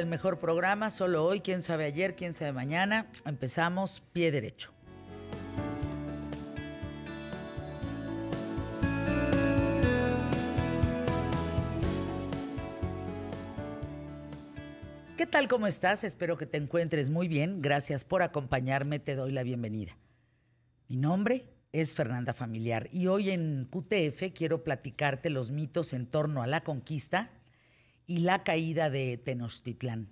El mejor programa, solo hoy, quién sabe ayer, quién sabe mañana. Empezamos pie derecho. ¿Qué tal? ¿Cómo estás? Espero que te encuentres muy bien. Gracias por acompañarme. Te doy la bienvenida. Mi nombre es Fernanda Familiar y hoy en QTF quiero platicarte los mitos en torno a la conquista y la caída de Tenochtitlán.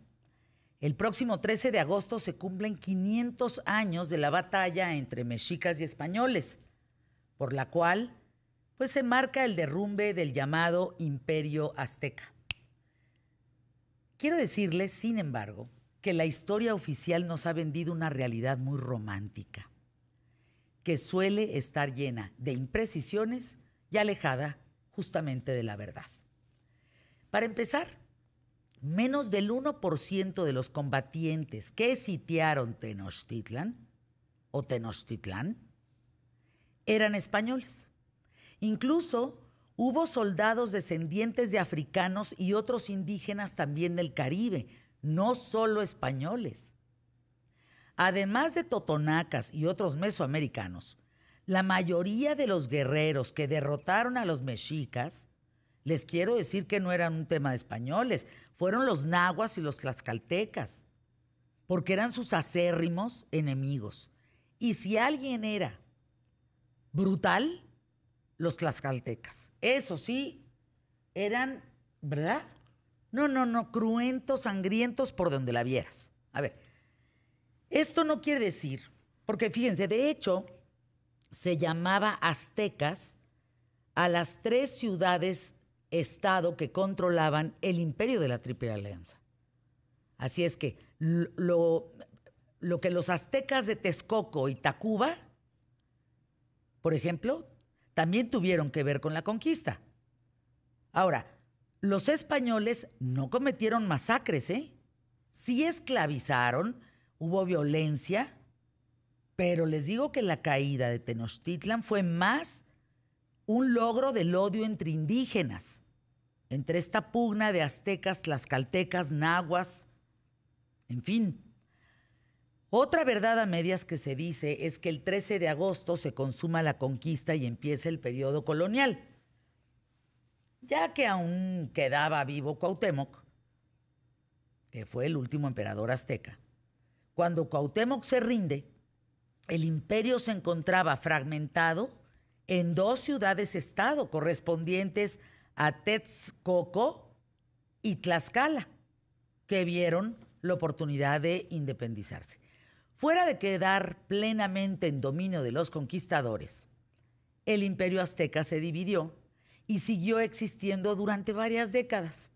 El próximo 13 de agosto se cumplen 500 años de la batalla entre mexicas y españoles, por la cual pues, se marca el derrumbe del llamado Imperio Azteca. Quiero decirles, sin embargo, que la historia oficial nos ha vendido una realidad muy romántica, que suele estar llena de imprecisiones y alejada justamente de la verdad. Para empezar, menos del 1% de los combatientes que sitiaron Tenochtitlán eran españoles. Incluso hubo soldados descendientes de africanos y otros indígenas también del Caribe, no solo españoles. Además de totonacas y otros mesoamericanos, la mayoría de los guerreros que derrotaron a los mexicas, les quiero decir que no eran un tema de españoles, fueron los nahuas y los tlaxcaltecas, porque eran sus acérrimos enemigos. Y si alguien era brutal, los tlaxcaltecas. Eso sí, eran, ¿verdad? No, cruentos, sangrientos por donde la vieras. A ver, esto no quiere decir, porque fíjense, de hecho, se llamaba aztecas a las 3 ciudades-estado que controlaban el imperio de la Triple Alianza. Así es que lo que los aztecas de Texcoco y Tacuba, por ejemplo, también tuvieron que ver con la conquista. Ahora, los españoles no cometieron masacres, ¿eh? Sí esclavizaron, hubo violencia, pero les digo que la caída de Tenochtitlan fue más un logro del odio entre indígenas, entre esta pugna de aztecas, tlaxcaltecas, nahuas, en fin. Otra verdad a medias que se dice es que el 13 de agosto se consuma la conquista y empieza el periodo colonial, ya que aún quedaba vivo Cuauhtémoc, que fue el último emperador azteca. Cuando Cuauhtémoc se rinde, el imperio se encontraba fragmentado en 2 ciudades-estado correspondientes a Texcoco y Tlaxcala, que vieron la oportunidad de independizarse. Fuera de quedar plenamente en dominio de los conquistadores, el imperio azteca se dividió y siguió existiendo durante varias décadas.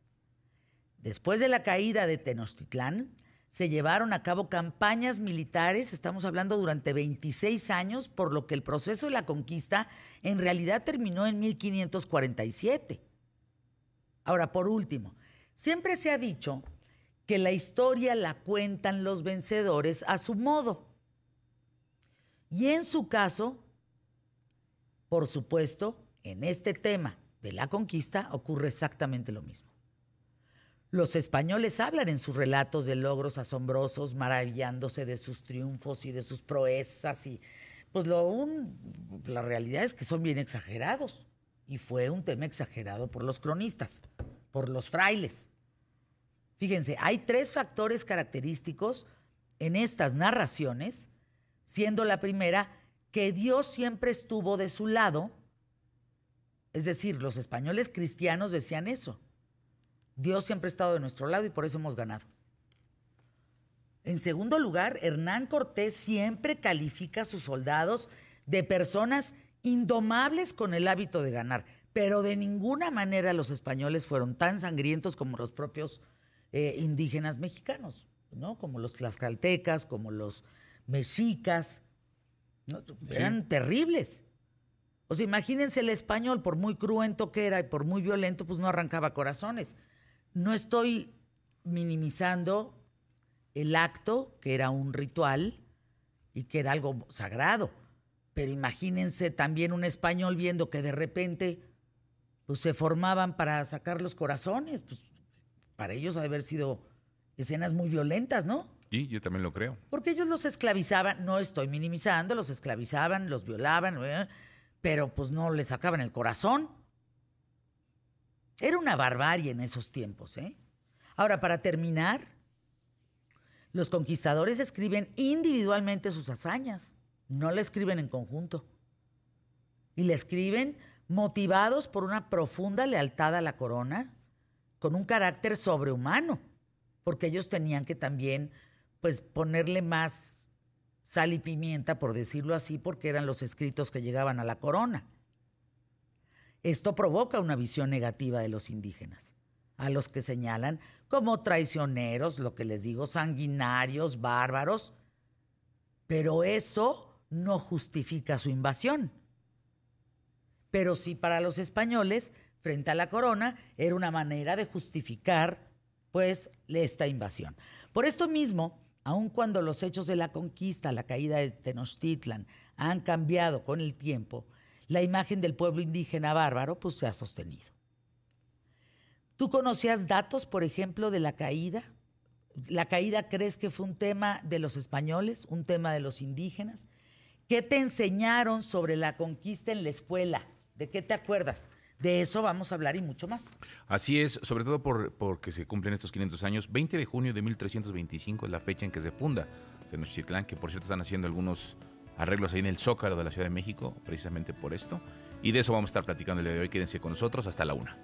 Después de la caída de Tenochtitlán, se llevaron a cabo campañas militares, estamos hablando durante 26 años, por lo que el proceso de la conquista en realidad terminó en 1547. Ahora, por último, siempre se ha dicho que la historia la cuentan los vencedores a su modo. Y en su caso, por supuesto, en este tema de la conquista ocurre exactamente lo mismo. Los españoles hablan en sus relatos de logros asombrosos, maravillándose de sus triunfos y de sus proezas. Y pues la realidad es que son bien exagerados. Y fue un tema exagerado por los cronistas, por los frailes. Fíjense, hay 3 factores característicos en estas narraciones, siendo la primera que Dios siempre estuvo de su lado. Es decir, los españoles cristianos decían eso. Dios siempre ha estado de nuestro lado y por eso hemos ganado. En segundo lugar, Hernán Cortés siempre califica a sus soldados de personas indomables con el hábito de ganar, pero de ninguna manera los españoles fueron tan sangrientos como los propios indígenas mexicanos, ¿no? Como los tlaxcaltecas, como los mexicas, ¿no? Eran terribles. O sea, imagínense el español, por muy cruento que era y por muy violento, pues no arrancaba corazones. No estoy minimizando el acto, que era un ritual y que era algo sagrado, pero imagínense también un español viendo que de repente pues, se formaban para sacar los corazones, pues para ellos ha de haber sido escenas muy violentas, ¿no? Sí, yo también lo creo. Porque ellos los esclavizaban, no estoy minimizando, los esclavizaban, los violaban, pero pues no les sacaban el corazón. Era una barbarie en esos tiempos, ¿eh? Ahora, para terminar, los conquistadores escriben individualmente sus hazañas, no le escriben en conjunto. Y le escriben motivados por una profunda lealtad a la corona, con un carácter sobrehumano, porque ellos tenían que también, pues, ponerle más sal y pimienta, por decirlo así, porque eran los escritos que llegaban a la corona. Esto provoca una visión negativa de los indígenas, a los que señalan como traicioneros, lo que les digo, sanguinarios, bárbaros, pero eso no justifica su invasión. Pero sí, para los españoles, frente a la corona, era una manera de justificar, pues, esta invasión. Por esto mismo, aun cuando los hechos de la conquista, la caída de Tenochtitlan, han cambiado con el tiempo, la imagen del pueblo indígena bárbaro, pues, se ha sostenido. ¿Tú conocías datos, por ejemplo, de la caída? ¿La caída crees que fue un tema de los españoles, un tema de los indígenas? ¿Qué te enseñaron sobre la conquista en la escuela? ¿De qué te acuerdas? De eso vamos a hablar y mucho más. Así es, sobre todo porque se cumplen estos 500 años. 20 de junio de 1325 es la fecha en que se funda Tenochtitlán, que por cierto están haciendo algunos arreglos ahí en el Zócalo de la Ciudad de México, precisamente por esto. Y de eso vamos a estar platicando el día de hoy. Quédense con nosotros hasta la 1.